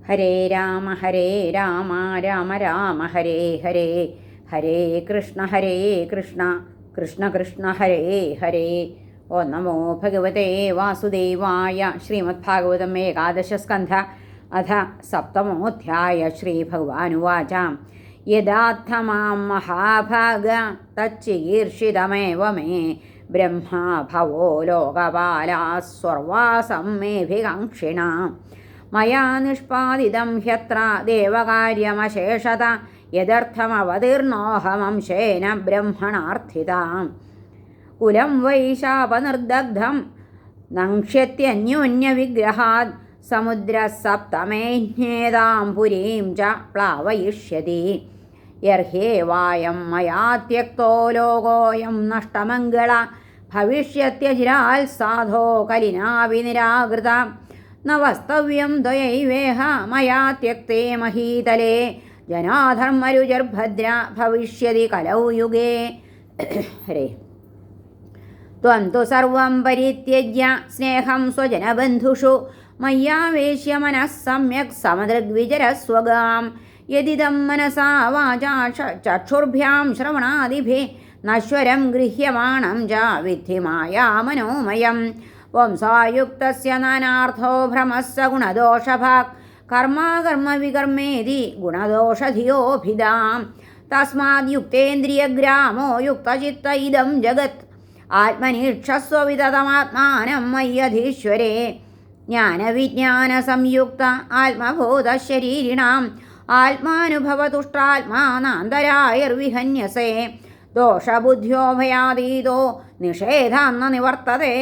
ഹരേ രാമ രാമ രാമ ഹരേ ഹരേ, ഹരേ കൃഷ്ണ കൃഷ്ണ കൃഷ്ണ ഹരേ ഹരേ. ഓ നമോ ഭഗവതേ വാസുദേവായ. ശ്രീമദ്ഭാഗവതം ഏകാദശസ്കന്ധ അഥ സപ്തമോധ്യായ. ശ്രീഭഗവാനുവാച യഥാർത്ഥ മാം മഹാഭാഗ തच्चिकीर्षितमेव मे ब्रह्मा भवो लोकपालाः सर्वासं मेऽभिकाङ्क्षिणा मया निष्पादितं ह्यत्र देवकार्यमशेषत यदर्थमवतीर्णोऽहमंशेन ब्रह्मणार्थिता कुलं वै शापनिर्दग्धं नङ्क्ष्यत्यन्योन्यविग्रहात् समुद्रः सप्तमेऽन्येतां पुरीं च प्लावयिष्यति यर्ह्येवायं मया त्यक्तो लोकोऽयं नष्टमङ्गल भविष्यत्यचिरात् साधो कलिना विनिराकृता न वस्तव्यं त्वयैवेह मया त्यक्ते महीतले जनाधर्मरुचिर्भद्रा भविष्यति कलौ युगे. हरे त्वं तु सर्वं परित्यज्य स्नेहं स्वजनबन्धुषु मय्यावेश्य मनः सम्यक् समदृग्विचरस्वगां यदिदं मनसा वाचा चक्षुर्भ्यां श्रवणादिभिः नश्वरं गृह्यमाणं च विद्धि मायामनोमयम् वंसायुक्तस्य नानार्थो भ्रमस्य गुणदोषभाक् कर्माकर्मविकर्मेति गुणदोषधियोभिधां तस्माद् युक्तेन्द्रियग्रामो युक्तचित्त इदं जगत् आत्मनीक्षस्व विततमात्मानं मय्यधीश्वरे ज्ञानविज्ञानसंयुक्त आत्मबोधशरीरिणाम् आत्मानुभवतुष्टात्मानान्तरायर्विहन्यसे दोषबुद्ध्यो भयातीतो निषेधान्न निवर्तते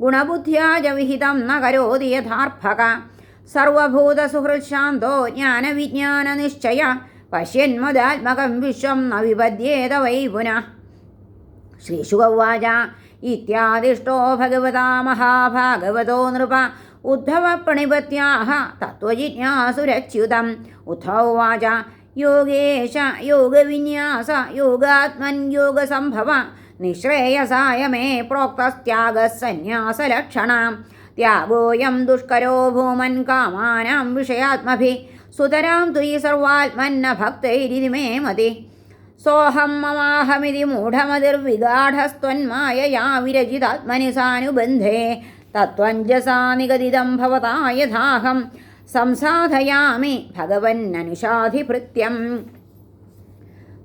गुणबुद्ध्या च विहितं न करोति यथार्फक सर्वभूतसुहृत्शान्तो ज्ञानविज्ञाननिश्चय पश्यन्मदात्मकं विश्वं न विपद्येत वै पुनः. श्रीशुक उवाच इत्यादिष्टो भगवता महाभागवतो नृप उद्धवप्रणिपत्याः तत्त्वजिज्ञासुरच्युतम्. उद्धव उवाच योगेश योगविन्यास योगात्मन् योगसम्भव निःश्रेयसाय मे प्रोक्तस्त्यागः सन्न्यासलक्षणां त्यागोऽयं दुष्करो भूमन् कामानां विषयात्मभिः सुतरां त्वयि सर्वात्मन्न भक्तैरिति मे मतिः. सोऽहं ममाहमिति मूढमतिर्विगाढस्त्वन्मायया विरचितात्मनि सानुबन्धे तत्त्वञ्जसा निगदितं भवता यथाहं संसाधयामि भगवन्ननुशाधिभृत्यम्.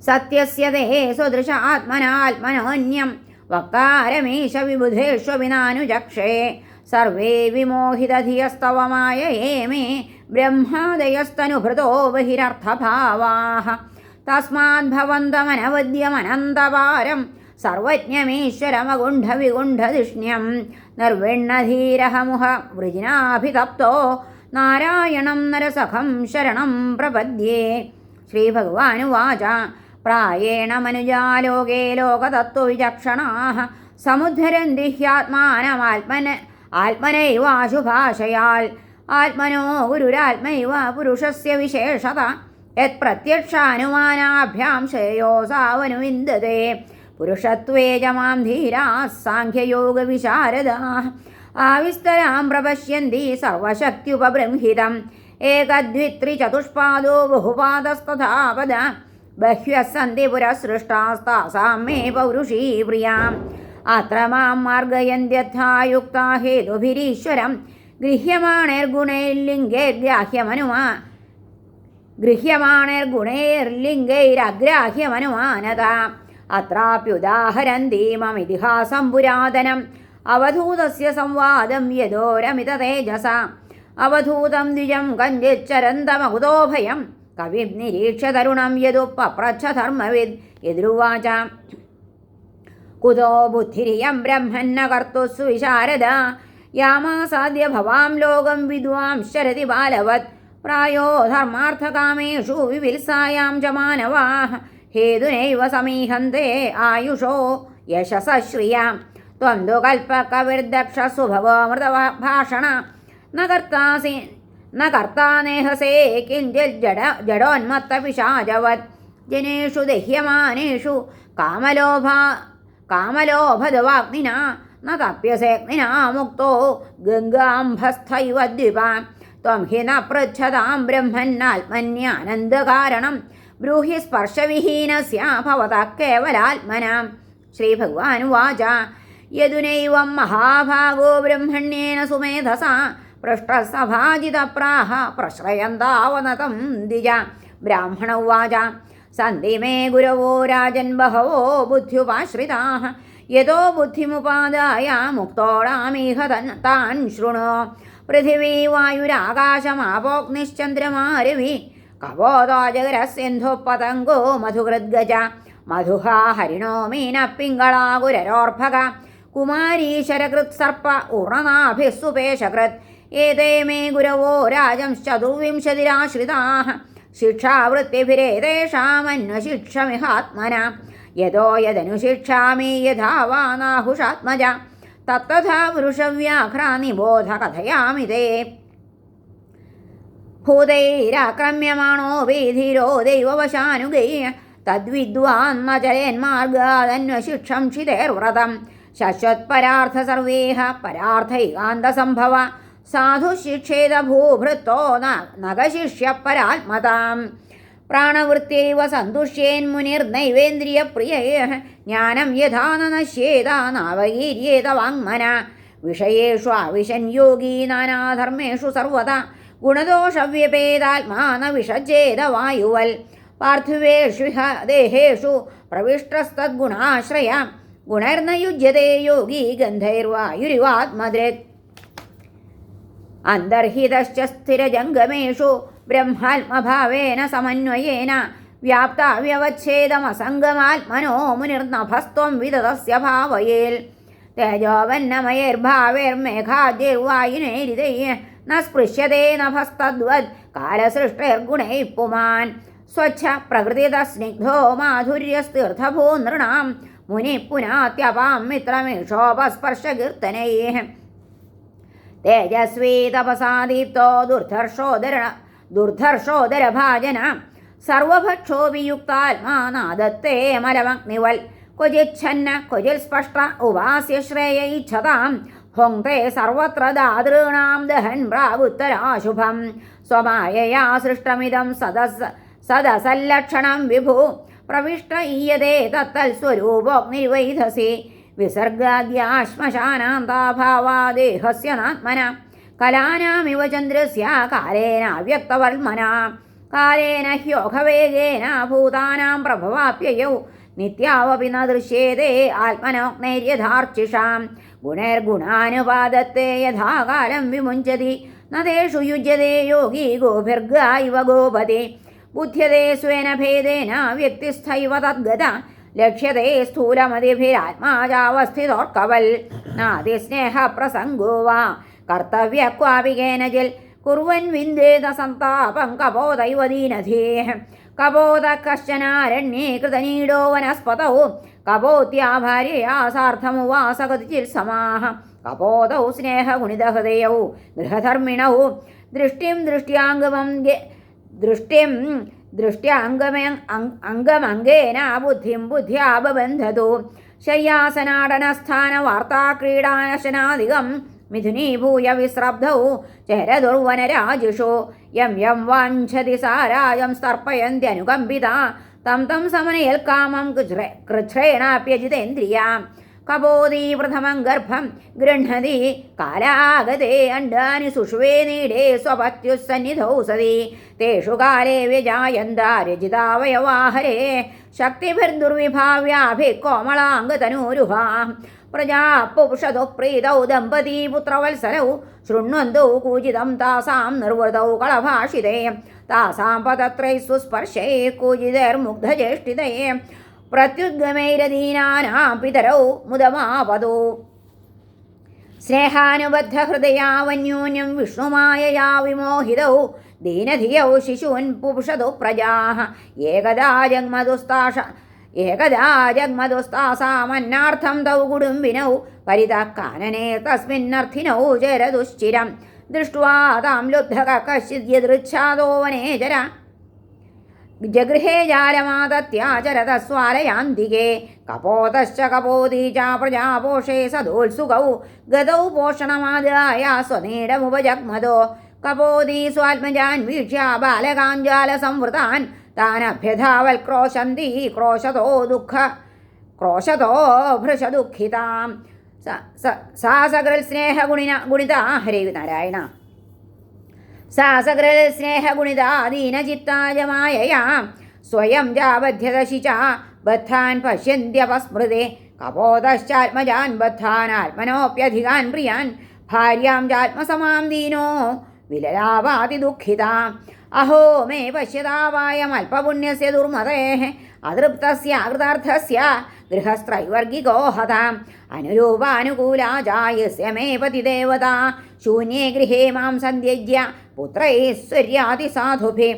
सत्यस्य ते स्वदृश आत्मनात्मनोऽन्यं वक्तारमीश विबुधेष्वविनानुजक्षे सर्वे विमोहितधियस्तव मायये मे ब्रह्मादयस्तनुभृतो बहिरर्थभावाः तस्माद्भवन्तमनवद्यमनन्तपारं सर्वज्ञमीश्वरमगुण्ठविगुण्ठधिष्ण्यं निर्विण्णधीरहमुह वृजिनाभितप्तो नारायणं नरसखं शरणं प्रपद्ये. श्रीभगवानुवाच प्रायेण मनुजालोके लोकतत्त्वविचक्षणाः समुद्धरन्ति ह्यात्मानमात्मनैवाशुभाषयाल् आत्मनो गुरुरात्मैव पुरुषस्य विशेषत यत्प्रत्यक्षानुमानाभ्यां श्रेयोसावनुविन्दते पुरुषत्वे च मां धीराः साङ्ख्ययोगविशारदाः आविस्तरां प्रपश्यन्ति सर्वशक्त्युपबृंहितम् एकदद्वित्रिचतुष्पादो बहुपादस्तथा पद बह्व्यः सन्ति पुरसृष्टास्तासां मे पौरुषी प्रियाम् अत्र मां मार्गयन्त्यथा युक्ता हेतुभिरीश्वरं गृह्यमाणैर्गुणैर्लिङ्गैरग्राह्यमनुमानता अत्राप्युदाहरन्ति ममितिहासं पुरातनम् अवधूतस्य संवादं यदोरमिततेजसा अवधूतं द्विजं कञ्चिच्चरन्तमकुतोभयं कविं निरीक्ष्य तरुणं यदुपप्रच्छ धर्मविद् यदुवाच कुतो बुद्धिरियं ब्रह्मन्न कर्तुः सुविशारदा यामासाद्य भवां लोकं विद्वांश्चरति बालवत् प्रायो धर्मार्थकामेषु विविल्सायां च मानवाः हेतुनैव समीहन्ते आयुषो यशसः श्रियां त्वं तु कल्पकविर्दक्षः सुभगोऽमृतभाषण न कर्ता नेहसे किञ्चित् जडोन्मत्तपिशाचवत् जनेषु दह्यमानेषु कामलोभदवाग्निना न तप्यसेऽग्निना मुक्तो गङ्गाम्भस्थैव द्विपा ത്വം ഹി ന പൃച്ഛതാം ബ്രഹ്മന്നാത്മന്യാനന്ദകാരണം ബ്രൂഹി സ്പർശവിഹീനസ്യ ഭവതഃ കേവലാത്മനാം. ശ്രീ ഭഗവാനുവാച യദുനൈവം മഹാഭാഗോ ബ്രഹ്മണ്യേന സുമേധസാ പൃഷ്ടസഭാജിതപ്രാഹ പ്രശ്രയന്താവനതം ദ്വിജ. ബ്രാഹ്മണ ഉവാച സന്ധി മേ ഗുരവോ രാജൻ ബഹവോ ബുദ്ധ്യുപാശ്രിതാഃ യതോ ബുദ്ധിമുപാദായ മുക്തോടാമീഹ താൻ ശൃണു. പൃഥിവീ വായുരാകാശമാപോഗ്നിശ്ചന്ദ്രമാ രവി കപോതോജഗരസിന്ധു പതംഗോ മധുകൃദ്ഗജ മധുഹാ ഹരിണോ മീന പിംഗളാ ഗുരരോർഭക കുമാരീ ശരകൃത്സർപ്പ ഊർണനാഭിः സുപേശകൃത് ഏതേ മേ ഗുരവോ രാജംശ്ചതുർവിംശതിരാശ്രിതാഃ ശിക്ഷാവൃത്തിഭിരേതേഷാമന്വശിക്ഷമിഹാത്മന യതോ യദനുശിക്ഷാമി യഥാ വാ നാഹുഷാത്മജ തത്തഥാ പുരുഷവ്യാഘ്രാ നിബോധ കഥയാമി തേ. ഭൂതൈരാക്രമ്യമാണോ ധീരോ ദൈവവശാനുഗൈ തദ്വിദ്വാന്മചരേന്മാർഗാദന്വശിക്ഷം ക്ഷിതേർവ്രതം ശശ്വത്പരാർത്ഥ സർവേഹ പരാർത്ഥൈകാന്തസംഭവ സാധുശിക്ഷേത ഭൂഭൃത്തോ നഗശിഷ്യ പരാത്മതാം. പ്രാണവൃത്യൈവ സന്തുഷ്യേന്മുനിർനൈവേന്ദ്രിയപ്രിയൈഃ ജ്ഞാനം യഥാ ന നശ്യേത നാവകീര്യേത വാങ്മന വിഷയേഷു ആവിശൻ യോഗീ നാനാധർമ്മേഷു സർവദാ ഗുണദോഷവ്യപേതാത്മാ ന വിഷജ്ജേത വായുവൽ പാർത്ഥിവേഷ്വിഹ ദേഹേഷു പ്രവിഷ്ടസ്തദ്ഗുണാശ്രയ ഗുണൈർന യുജ്യതേ യോഗീ ഗന്ധൈർവായുരിവാത്മദൃക്. അന്തർഹിതശ്ച സ്ഥിരജംഗമേഷു ബ്രഹ്മാത്മഭാവേന സമന്വയേന വ്യാപ്താവ്യവച്ഛേദമസംഗമാത്മനോ മുനിർനഭസ്ത്വം വിദതസ്യ ഭാവയേൽ. തേജോവന്നമയൈർഭാവൈർമേഘാദ്യൈർവായുനൈരിതൈഃ ന സ്പൃശ്യതേ നഭസ്തദ്വദ് കാലസൃഷ്ടൈർഗുണൈഃ പുമാൻ. സ്വച്ഛ പ്രകൃതിതസ്നിഗ്ധോ മാധുര്യസ്തീർത്ഥഭൂ നൃണാം മുനി പുനാത്യപാം മിത്രമീഷോപസ്പർശകീർത്തനൈഃ. തേജസ്വീ തപസാ ദീപ്തോ ദുർധർഷോദരഭാജന സർവഭക്ഷോ വിയുക്താത്മാ നാദത്തേ മലമഗ്നിവൽ ക്വചിച്ഛന്ന ക്വചിൽ സ്പഷ്ട ഉപാസ്യ ശ്രേയൈച്ഛതാം ഭുങ്ക്തേ സർവത്ര ദാതॄണാം ദഹൻ പ്രാഗുത്തരാശുഭം. സ്വമായയാ സൃഷ്ടമിദം സദസല്ലക്ഷണം വിഭു പ്രവിഷ്ട ഈയതേ തത്തൽസ്വരൂപോഗ്നിർവൈധസി വിസർഗാദ്യാശ്മശാനാന്താഭാവാ ദേഹസ്യ നാത്മന കലാനാമിവ ചന്ദ്രസ്യ കാലേന അവ്യക്തവർമ്മന കാലേന ഹ്യോഘവേഗേന ഭൂതാനാം പ്രഭവാപ്യയൗ നിത്യാവപി ന ദൃശ്യേതേ ആത്മനോഗ്നൈര്യഥാർച്ചിഷാം ഗുണൈർഗുണാനുപാദത്തെ യഥാ കാലം വിമുഞ്ചതി ന തേഷു യുജ്യതേ യോഗി ഗോഭിർഗ ഇവ ഗോപതി ബുദ്ധ്യതേ സ്വേന ഭേദേന വ്യക്തിസ്ഥൈവ തദ്ഗത ലക്ഷ്യത്തെ സ്ഥൂലമതിഭിരാത്മാജാവസ്ഥിതോർക്കവൽ നാതിസ്നേഹ പ്രസംഗോ വാ കർത്തവ്യ ക്വാപി കേനചിൽ കുർവൻ വിന്ദേത സന്താപം കപോതൈവ ദീനധീഃ കപോത കശ്ചനാരണ്യേ കൃതനീഡോ വനസ്പതൗ കപോത്യാ ഭാര്യയാ സാർദ്ധമുവാസ കതിചിൽ സമാഃ കപോതൗ സ്നേഹഗുണിതഹൃദയൗ ഗൃഹധർമ്മിണൗ ദൃഷ്ടിം ദൃഷ്ട്യാംഗമംഗേന ബുദ്ധിം ബുദ്ധ്യാ ബബന്ധതു ശയ്യാസനാടനസ്ഥാനവാർത്താക്രീഡാനശനാദികം മിഥുനീഭൂയ വിസ്രബ്ധൗ ചരദുർവനരാജിഷു യം യം വാഞ്ചതി സാരായം സ്തർപ്പയന്ത്യനുകമ്പിത തം തം സമനയൽ കാമം കൃച്ഛ്രേണാപ്യജിതേന്ദ്രിയാം കപോതീ പ്രഥമം ഗർഭം ഗൃഹ്ണതി കാലാഗതേ അണ്ഡാനി സുഷ്വേ നീടേ സ്വപത്യുസ്സന്നിധൗ സതി തേഷു കാലേ വ്യജായന്ത രജിതാവയവാഹരേ ശക്തിഭിർദുർവിഭാവ്യാഭിः കോമളാംഗതനൂരുഹാ പ്രജാ പുരുഷതോ പ്രീതൗ ദമ്പതി പുത്രവത്സരൗ ശൃണ്വന്തൗ കൂജിതം താസാം നിർവൃതൗ കളഭാഷിതേ താസാം പതത്രൈ സുസ്പർശേ കൂജിതൈർമുഗ്ധചേഷ്ടിതേ പ്രത്യുദ്ഗമൈരദീനാനാം പിതരൗ മുദമാപദോ സ്നേഹാനുബദ്ധഹൃദയാവന്യൂന്യം വിഷ്ണുമായയാ വിമോഹിതൗ ദീനധിയൗ ശിശൂൻ പുരുഷതോ പ്രജാഃ ഏകദാ ജഗ്മദുസ്താസാമന്നാർത്ഥം തൗ കുടുംബിനൗ പരിതഃ കാനനേ തസ്മിന്നർത്ഥിനൗ ചരദുശ്ചിരം ദൃഷ്ട്വാ താം ലുബ്ധക കശ്ചിദ്യദൃച്ഛാദോ വനേചര ജഗൃഹേ ജാലമാദത്യാചരതസ്വാലയാന്തികേ കപോതശ്ച കപോതീ ച പ്രജാപോഷേ സദോത്സുകൗ ഗതൗ പോഷണമാദായ സ്വനീടമുപജഗ്മദോ കപോതി സ്വാത്മജാൻ വീക്ഷ്യ ബാലകാഞ്ചാലസംവൃതാൻ താനഭ്യധാവൽക്രോശന്തി ക്രോശതോ ഭൃശദുഃഖിതാം സാ സകൃൽ സ്നേഹഗുണിത ഹരേ നാരായണ സാ സകൃൽ സ്നേഹഗുണിത ദീനചിത്താജമായയാ സ്വയം ജാബധ്യദശി ച ബദ്ധാൻ പശ്യന്ത്യപസ്മൃതേ കപോതശ്ചാത്മജാൻ ബദ്ധാൻ ആത്മനോപ്യധികാൻ പ്രിയാൻ ഭാര്യാം ചാത്മസമാം ദീനോ വിലലാപാതി ദുഃഖിത അഹോ മേ പശ്യതാവായമൽപപുണ്യസ്യ ദുർമതേഃ അതൃപ്തസ്യ കൃതാർത്ഥസ്യ ഗൃഹസ്ത്രൈവർഗികോ ഹതാം അനുരൂപാനുകൂലാ ജായസ്യ മേ പതിദേവത ശൂന്യേ ഗൃഹേ മാം സന്ത്യജ്യ പുത്രൈശ്വര്യാതിസാധുഭിः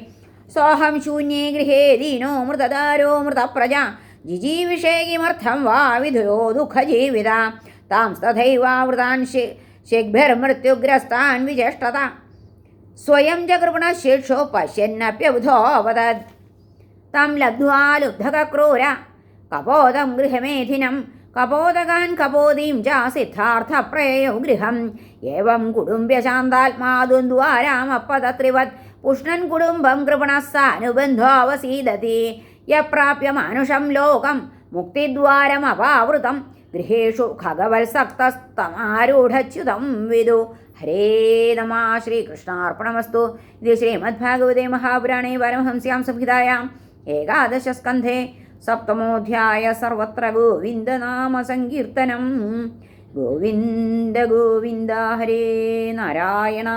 സോഹം ശൂന്യേ ഗൃഹേ ദീനോ മൃതദാരോ മൃതപ്രജ ജിജീവിഷേ കിമർത്ഥം വാ വിധുയോ ദുഃഖജീവിത താംസ്തഥൈവാവൃതാൻ ശിഗ്ഭിർമൃത്യുഗ്രസ്താൻ വിചേഷ്ടത സ്വയം ച കൃപണശിക്ഷോ പശ്യന്നപ്യബുധോപതത് തം ലബ്ധ്വാ ലുബ്ധകക്രൂര കപോദം ഗൃഹമേധിനം കപോദകാൻ കപോദീം ച സിദ്ധാർത്ഥപ്രയോ ഗൃഹം ഏവം കുടുംബ്യശാന്താത്മാ ദ്വന്ദ്വാരാമപ്പതത്രിവത് പുഷ്ണൻ കുടുംബം കൃപണഃ സാനുബന്ധോവസീദതി യപ്രാപ്യ മാനുഷം ലോകം മുക്തിദ്വാരമപാവൃതം ഗൃഹേഷു ഖഗവത്സക്തസ്തമാരൂഢച്യുതം വിദു. ഹരേ നമഃ. ശ്രീകൃഷ്ണാർപ്പണമസ്തു. ഇത് ശ്രീമദ്ഭാഗവതേ മഹാപുരാണേ പരമഹംസ്യാം സംഹിതായാം ഏകാദശസ്കന്ധേ സപ്തമോധ്യായ സർവത്ര ഗോവിന്ദനാമസങ്കീർത്തനം. ഗോവിന്ദ ഗോവിന്ദ. ഹരേ നാരായണ.